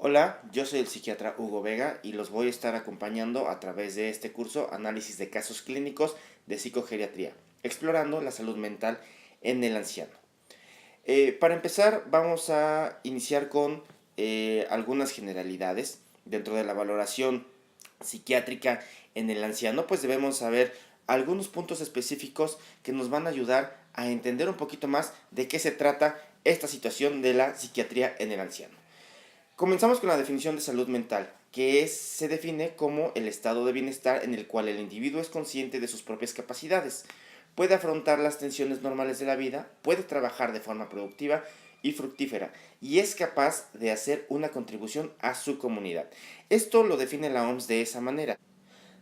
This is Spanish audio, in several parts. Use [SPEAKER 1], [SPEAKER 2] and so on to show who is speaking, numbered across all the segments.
[SPEAKER 1] Hola, yo soy el psiquiatra Hugo Vega y los voy a estar acompañando a través de este curso Análisis de casos clínicos de psicogeriatría, explorando la salud mental en el anciano. Para empezar, vamos a iniciar con algunas generalidades. Dentro de la valoración psiquiátrica en el anciano, pues debemos saber algunos puntos específicos que nos van a ayudar a entender un poquito más de qué se trata esta situación de la psiquiatría en el anciano. Comenzamos con la definición de salud mental, se define como el estado de bienestar en el cual el individuo es consciente de sus propias capacidades, puede afrontar las tensiones normales de la vida, puede trabajar de forma productiva y fructífera y es capaz de hacer una contribución a su comunidad. Esto lo define la OMS de esa manera.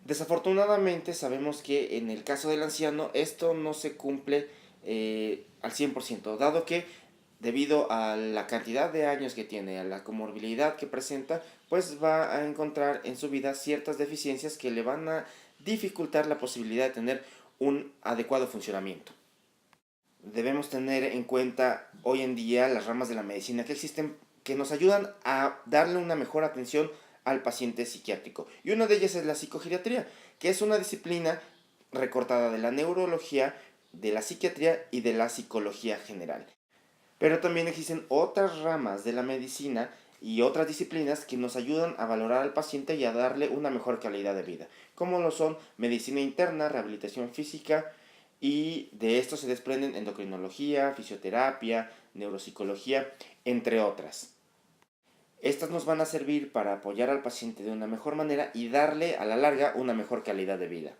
[SPEAKER 1] Desafortunadamente sabemos que en el caso del anciano esto no se cumple al 100%, dado que debido a la cantidad de años que tiene, a la comorbilidad que presenta, pues va a encontrar en su vida ciertas deficiencias que le van a dificultar la posibilidad de tener un adecuado funcionamiento. Debemos tener en cuenta hoy en día las ramas de la medicina que existen que nos ayudan a darle una mejor atención al paciente psiquiátrico. Y una de ellas es la psicogeriatría, que es una disciplina recortada de la neurología, de la psiquiatría y de la psicología general. Pero también existen otras ramas de la medicina y otras disciplinas que nos ayudan a valorar al paciente y a darle una mejor calidad de vida, como lo son medicina interna, rehabilitación física, y de esto se desprenden endocrinología, fisioterapia, neuropsicología, entre otras. Estas nos van a servir para apoyar al paciente de una mejor manera y darle a la larga una mejor calidad de vida.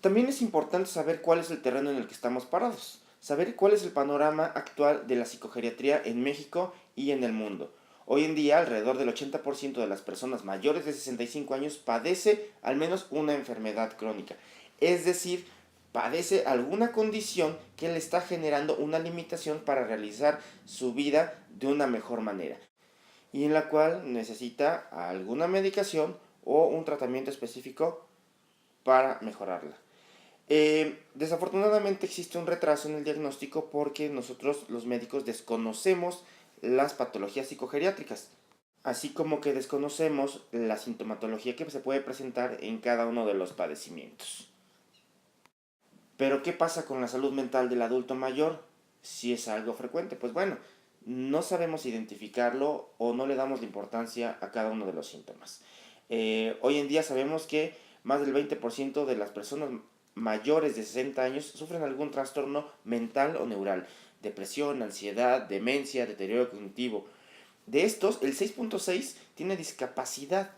[SPEAKER 1] También es importante saber cuál es el terreno en el que estamos parados, saber cuál es el panorama actual de la psicogeriatría en México y en el mundo. Hoy en día, alrededor del 80% de las personas mayores de 65 años padece al menos una enfermedad crónica, es decir, padece alguna condición que le está generando una limitación para realizar su vida de una mejor manera y en la cual necesita alguna medicación o un tratamiento específico para mejorarla. Desafortunadamente existe un retraso en el diagnóstico porque nosotros los médicos desconocemos las patologías psicogeriátricas, así como que desconocemos la sintomatología que se puede presentar en cada uno de los padecimientos. Pero ¿qué pasa con la salud mental del adulto mayor? Si es algo frecuente, pues bueno, no sabemos identificarlo o no le damos la importancia a cada uno de los síntomas. Hoy en día sabemos que más del 20% de las personas mayores de 60 años sufren algún trastorno mental o neural, depresión, ansiedad, demencia, deterioro cognitivo. De estos, el 6.6 tiene discapacidad.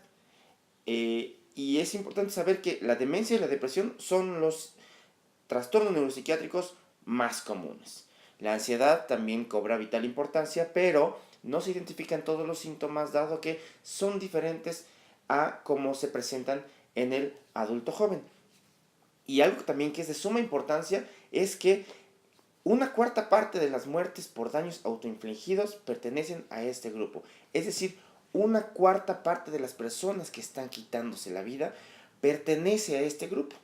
[SPEAKER 1] Y es importante saber que la demencia y la depresión son los trastornos neuropsiquiátricos más comunes. La ansiedad también cobra vital importancia, pero no se identifican todos los síntomas dado que son diferentes a cómo se presentan en el adulto joven. Y algo también que es de suma importancia es que una cuarta parte de las muertes por daños autoinfligidos pertenecen a este grupo. Es decir, una cuarta parte de las personas que están quitándose la vida pertenece a este grupo.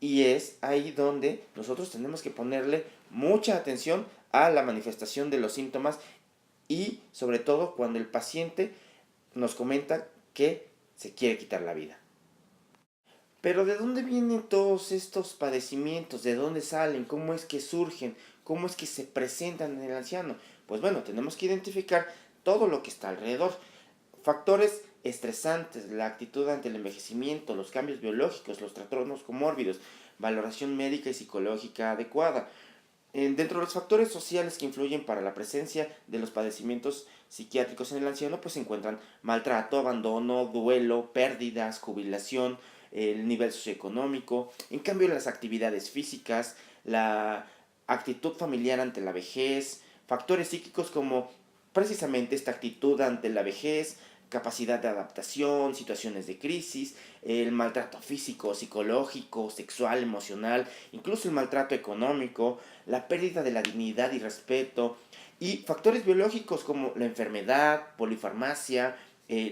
[SPEAKER 1] Y es ahí donde nosotros tenemos que ponerle mucha atención a la manifestación de los síntomas y sobre todo cuando el paciente nos comenta que se quiere quitar la vida. Pero ¿de dónde vienen todos estos padecimientos? ¿De dónde salen? ¿Cómo es que surgen? ¿Cómo es que se presentan en el anciano? Pues bueno, tenemos que identificar todo lo que está alrededor. Factores estresantes, la actitud ante el envejecimiento, los cambios biológicos, los trastornos comórbidos, valoración médica y psicológica adecuada. Dentro de los factores sociales que influyen para la presencia de los padecimientos psiquiátricos en el anciano, pues se encuentran maltrato, abandono, duelo, pérdidas, jubilación, el nivel socioeconómico, en cambio las actividades físicas, la actitud familiar ante la vejez, factores psíquicos como precisamente esta actitud ante la vejez, capacidad de adaptación, situaciones de crisis, el maltrato físico, psicológico, sexual, emocional, incluso el maltrato económico, la pérdida de la dignidad y respeto, y factores biológicos como la enfermedad, polifarmacia,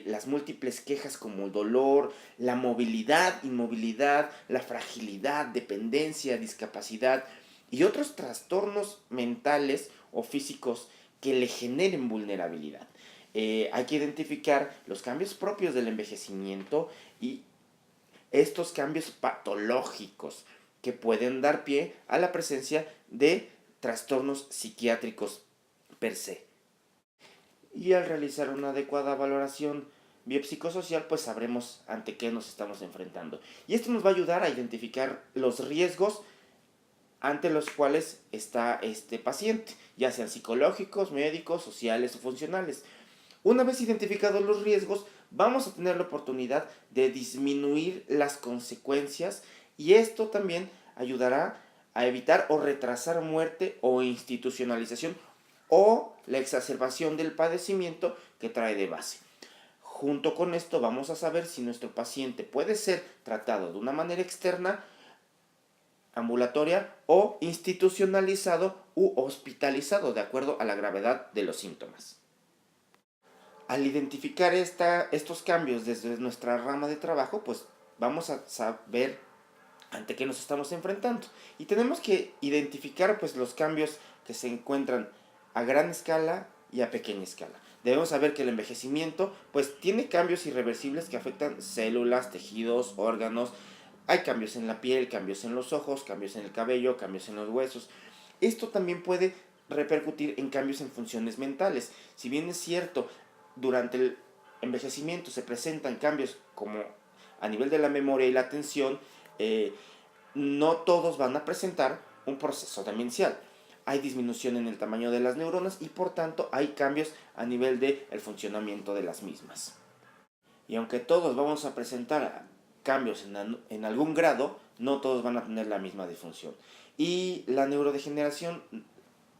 [SPEAKER 1] las múltiples quejas como el dolor, la movilidad, inmovilidad, la fragilidad, dependencia, discapacidad y otros trastornos mentales o físicos que le generen vulnerabilidad. hay que identificar los cambios propios del envejecimiento y estos cambios patológicos que pueden dar pie a la presencia de trastornos psiquiátricos per se. Y al realizar una adecuada valoración biopsicosocial, pues sabremos ante qué nos estamos enfrentando. Y esto nos va a ayudar a identificar los riesgos ante los cuales está este paciente, ya sean psicológicos, médicos, sociales o funcionales. Una vez identificados los riesgos, vamos a tener la oportunidad de disminuir las consecuencias y esto también ayudará a evitar o retrasar muerte o institucionalización o la exacerbación del padecimiento que trae de base. Junto con esto vamos a saber si nuestro paciente puede ser tratado de una manera externa, ambulatoria o institucionalizado u hospitalizado de acuerdo a la gravedad de los síntomas. Al identificar estos cambios desde nuestra rama de trabajo, pues vamos a saber ante qué nos estamos enfrentando. Y tenemos que identificar pues los cambios que se encuentran a gran escala y a pequeña escala. Debemos saber que el envejecimiento pues tiene cambios irreversibles que afectan células, tejidos, órganos. Hay cambios en la piel, cambios en los ojos, cambios en el cabello, cambios en los huesos. Esto también puede repercutir en cambios en funciones mentales. Si bien es cierto, durante el envejecimiento se presentan cambios como a nivel de la memoria y la atención, no todos van a presentar un proceso demencial. Hay disminución en el tamaño de las neuronas y por tanto hay cambios a nivel del funcionamiento de las mismas. Y aunque todos vamos a presentar cambios en algún grado, no todos van a tener la misma disfunción. Y la neurodegeneración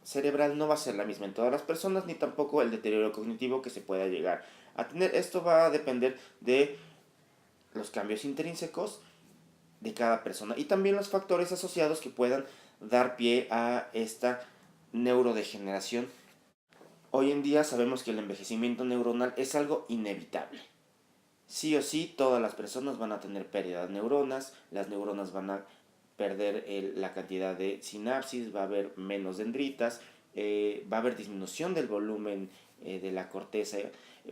[SPEAKER 1] cerebral no va a ser la misma en todas las personas, ni tampoco el deterioro cognitivo que se pueda llegar a tener. Esto va a depender de los cambios intrínsecos de cada persona y también los factores asociados que puedan dar pie a esta neurodegeneración. Hoy en día sabemos que el envejecimiento neuronal es algo inevitable. Sí o sí, todas las personas van a tener pérdida de neuronas, las neuronas van a perder la cantidad de sinapsis, va a haber menos dendritas, va a haber disminución del volumen de la corteza,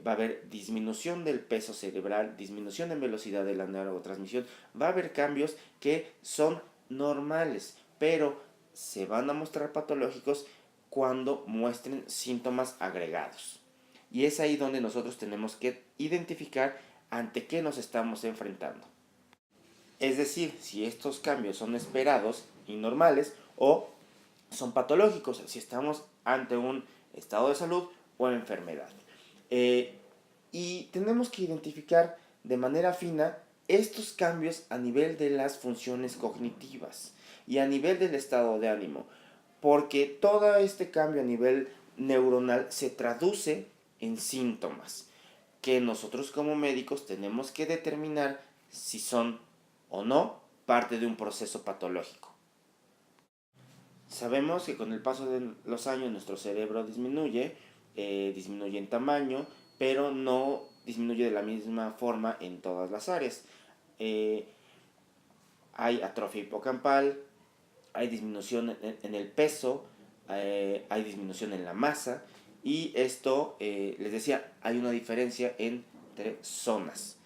[SPEAKER 1] va a haber disminución del peso cerebral, disminución en velocidad de la neurotransmisión, va a haber cambios que son normales, pero se van a mostrar patológicos cuando muestren síntomas agregados. Y es ahí donde nosotros tenemos que identificar ante qué nos estamos enfrentando. Es decir, si estos cambios son esperados y normales o son patológicos, si estamos ante un estado de salud o enfermedad. Y tenemos que identificar de manera fina estos cambios a nivel de las funciones cognitivas y a nivel del estado de ánimo, porque todo este cambio a nivel neuronal se traduce en síntomas que nosotros como médicos tenemos que determinar si son o no parte de un proceso patológico. Sabemos que con el paso de los años nuestro cerebro disminuye en tamaño, pero no disminuye de la misma forma en todas las áreas. Hay atrofia hipocampal, hay disminución en el peso, hay disminución en la masa y esto, les decía, hay una diferencia entre zonas.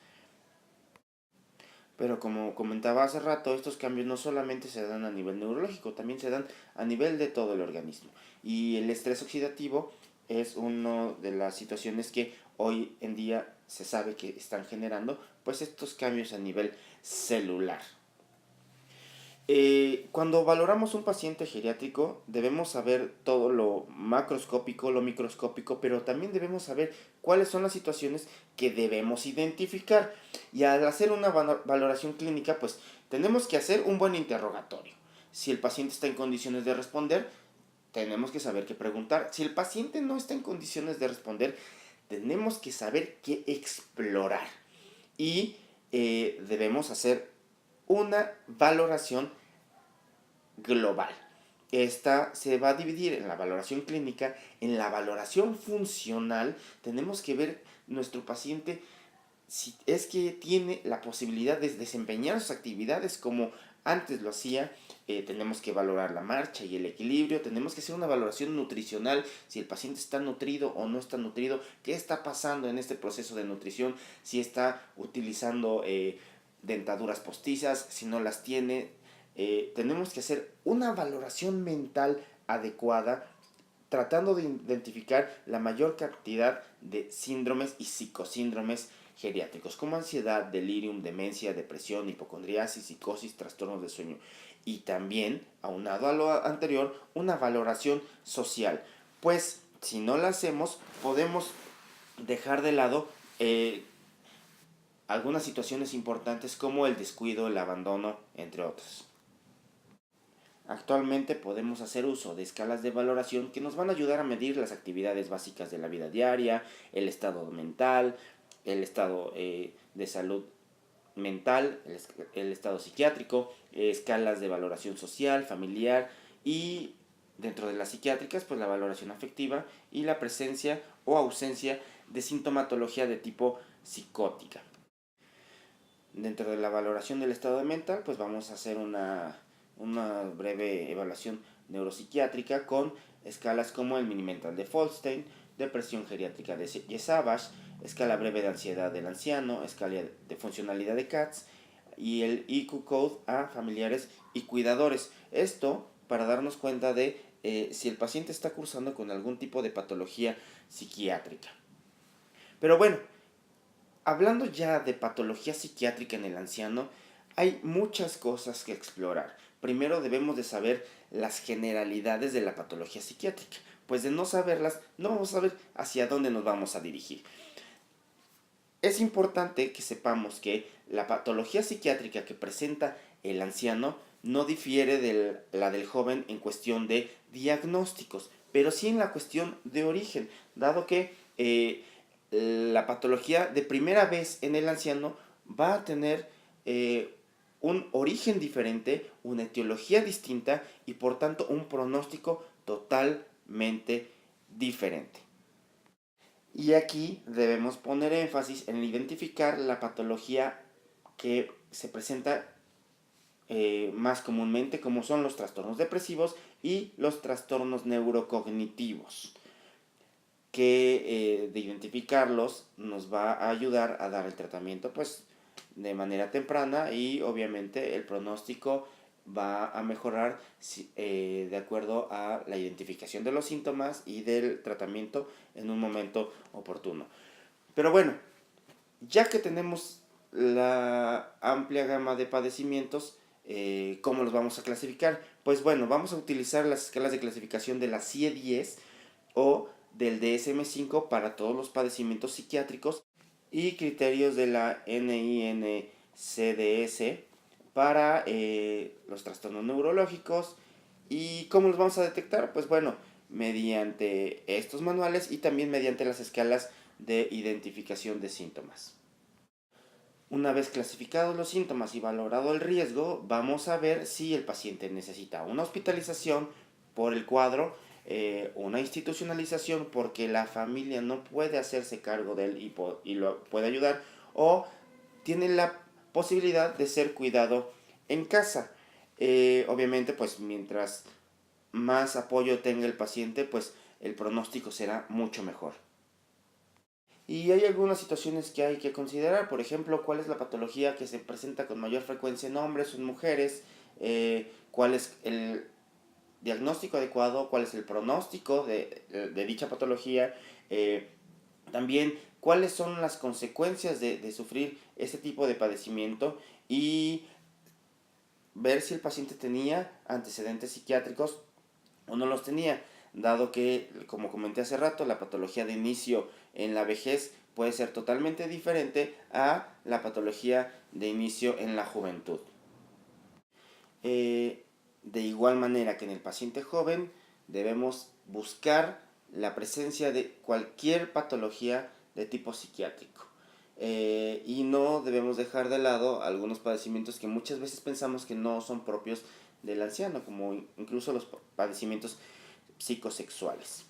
[SPEAKER 1] Pero como comentaba hace rato, estos cambios no solamente se dan a nivel neurológico, también se dan a nivel de todo el organismo. Y el estrés oxidativo es una de las situaciones que hoy en día se sabe que están generando pues estos cambios a nivel celular. Cuando valoramos un paciente geriátrico debemos saber todo lo macroscópico, lo microscópico, pero también debemos saber cuáles son las situaciones que debemos identificar. Y al hacer una valoración clínica, pues tenemos que hacer un buen interrogatorio. Si el paciente está en condiciones de responder, tenemos que saber qué preguntar. Si el paciente no está en condiciones de responder, tenemos que saber qué explorar. Y debemos hacer una valoración global. Esta se va a dividir en la valoración clínica, en la valoración funcional. Tenemos que ver nuestro paciente si es que tiene la posibilidad de desempeñar sus actividades como antes lo hacía. Tenemos que valorar la marcha y el equilibrio, tenemos que hacer una valoración nutricional, si el paciente está nutrido o no está nutrido, qué está pasando en este proceso de nutrición, si está utilizando dentaduras postizas, si no las tiene. Tenemos que hacer una valoración mental adecuada, tratando de identificar la mayor cantidad de síndromes y psicosíndromes geriátricos, como ansiedad, delirium, demencia, depresión, hipocondriasis, psicosis, trastornos de sueño. Y también, aunado a lo anterior, una valoración social. Pues, si no la hacemos, podemos dejar de lado algunas situaciones importantes como el descuido, el abandono, entre otros. Actualmente podemos hacer uso de escalas de valoración que nos van a ayudar a medir las actividades básicas de la vida diaria, el estado mental, el estado de salud mental, el estado psiquiátrico, escalas de valoración social, familiar y dentro de las psiquiátricas, pues la valoración afectiva y la presencia o ausencia de sintomatología de tipo psicótica. Dentro de la valoración del estado mental, pues vamos a hacer una breve evaluación neuropsiquiátrica con escalas como el Mini Mental de Folstein, depresión geriátrica de Savage, escala breve de ansiedad del anciano, escala de funcionalidad de Katz y el IQ Code a familiares y cuidadores. Esto para darnos cuenta de si el paciente está cursando con algún tipo de patología psiquiátrica. Pero bueno, hablando ya de patología psiquiátrica en el anciano, hay muchas cosas que explorar. Primero debemos de saber las generalidades de la patología psiquiátrica, pues de no saberlas no vamos a saber hacia dónde nos vamos a dirigir. Es importante que sepamos que la patología psiquiátrica que presenta el anciano no difiere de la del joven en cuestión de diagnósticos, pero sí en la cuestión de origen, dado que la patología de primera vez en el anciano va a tener un origen diferente, una etiología distinta y por tanto un pronóstico totalmente diferente. Y aquí debemos poner énfasis en identificar la patología que se presenta más comúnmente, como son los trastornos depresivos y los trastornos neurocognitivos, que de identificarlos nos va a ayudar a dar el tratamiento pues de manera temprana y obviamente el pronóstico va a mejorar de acuerdo a la identificación de los síntomas y del tratamiento en un momento oportuno. Pero bueno, ya que tenemos la amplia gama de padecimientos, ¿cómo los vamos a clasificar? Pues bueno, vamos a utilizar las escalas de clasificación de la CIE-10 o del DSM-5 para todos los padecimientos psiquiátricos y criterios de la NINCDS para los trastornos neurológicos. ¿Y cómo los vamos a detectar? Pues bueno, mediante estos manuales y también mediante las escalas de identificación de síntomas. Una vez clasificados los síntomas y valorado el riesgo, vamos a ver si el paciente necesita una hospitalización por el cuadro, una institucionalización porque la familia no puede hacerse cargo de él y lo puede ayudar, o tiene la posibilidad de ser cuidado en casa. Obviamente, pues mientras más apoyo tenga el paciente, pues el pronóstico será mucho mejor. Y hay algunas situaciones que hay que considerar, por ejemplo, cuál es la patología que se presenta con mayor frecuencia en hombres o en mujeres, cuál es el diagnóstico adecuado, cuál es el pronóstico de dicha patología, también cuáles son las consecuencias de sufrir este tipo de padecimiento y ver si el paciente tenía antecedentes psiquiátricos o no los tenía, dado que, como comenté hace rato, la patología de inicio en la vejez puede ser totalmente diferente a la patología de inicio en la juventud. De igual manera que en el paciente joven debemos buscar la presencia de cualquier patología de tipo psiquiátrico. Y no debemos dejar de lado algunos padecimientos que muchas veces pensamos que no son propios del anciano, como incluso los padecimientos psicosexuales.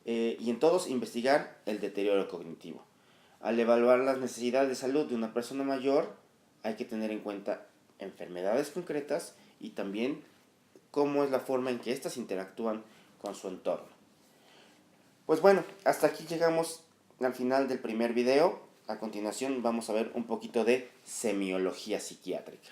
[SPEAKER 1] Y en todos investigar el deterioro cognitivo. Al evaluar las necesidades de salud de una persona mayor, hay que tener en cuenta enfermedades concretas y también cómo es la forma en que éstas interactúan con su entorno. Pues bueno, hasta aquí llegamos al final del primer video. A continuación vamos a ver un poquito de semiología psiquiátrica.